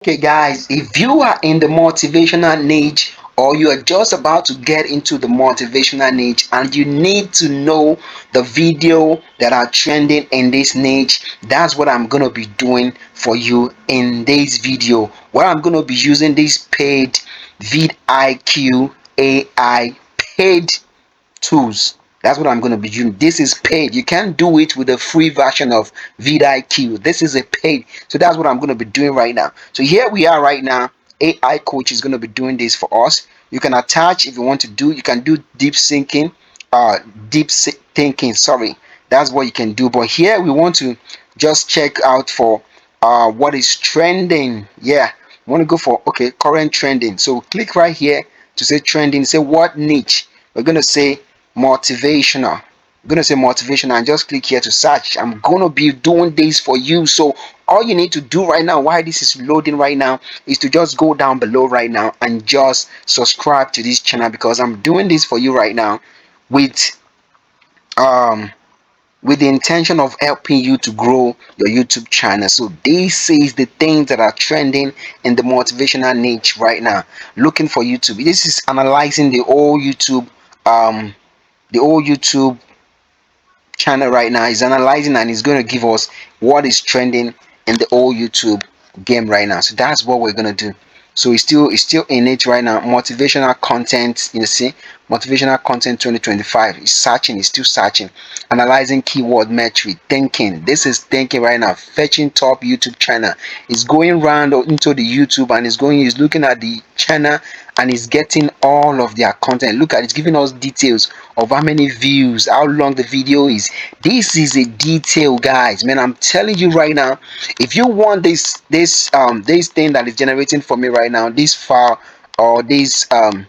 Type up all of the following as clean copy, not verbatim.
Okay, guys, if you are in the motivational niche or you are just about to get into the motivational niche and you need to know the video that are trending in this niche, that's what I'm going to be doing for you in this video. Where I'm going to be using this paid VidIQ AI paid tools. That's what I'm going to be using. This is paid. You can't do it with the free version of vidIQ. This is a paid. So that's what I'm going to be doing right now. So here we are right now. AI coach is going to be doing this for us. You can attach if you want to do. You can do deep thinking, uh, thinking. Sorry, that's what you can do. But here we want to just check out for what is trending. Yeah, we want to go for current trending. So click right here to say trending. Say what niche. We're going to say motivational. I'm gonna say motivational and just click here to search. I'm gonna be doing this for you. So all you need to do right now while this is loading right now is to just go down below right now and just subscribe to this channel, because I'm doing this for you right now with um with the intention of helping you to grow your YouTube channel. So this is the things that are trending in the motivational niche right now. Looking for YouTube. This is analyzing um the whole YouTube channel right now. Is analyzing and is going to give us what is trending in the whole YouTube game right now. So that's what we're going to do. So it's still in it right now. Motivational content, you see, motivational content 2025 is searching, is still searching, analyzing keyword metric, thinking. This is thinking right now. Fetching top YouTube channel is going round into the YouTube and is looking at the channel and is getting all of their content. Look at it's giving us details of how many views, how long the video is. This is a detail, guys. Man, I'm telling you right now, if you want this thing that is generating for me right now, this file or this data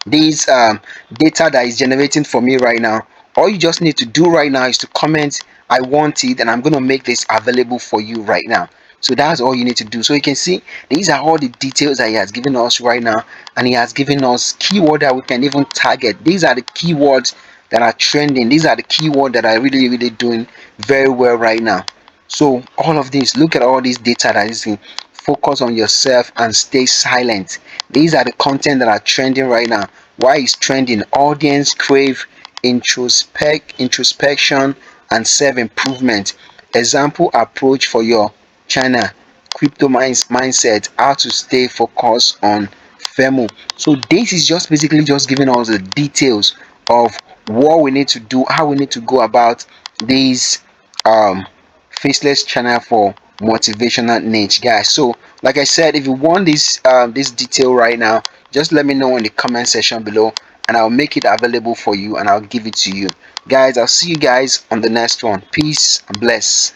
that is generating for me right now, all you just need to do right now is to comment I want it, and I'm going to make this available for you right now. So that's all you need to do. So you can see these are all the details that he has given us right now, and he has given us keyword that we can even target. These are the keywords that are trending. These are the keywords that are really doing very well right now. So all of this, look at all this data that is in. Focus on yourself and stay silent. These are the content that are trending right now. Why is trending? Audience crave introspection and self-improvement. Example approach for your channel. Crypto mindset. How to stay focused on FEMO. So this is just basically just giving us the details of what we need to do, how we need to go about these faceless channel for motivational niche, guys. So like I said, if you want this detail right now, just let me know in the comment section below and I'll make it available for you and I'll give it to you, guys. I'll see you guys on the next one. Peace and bless.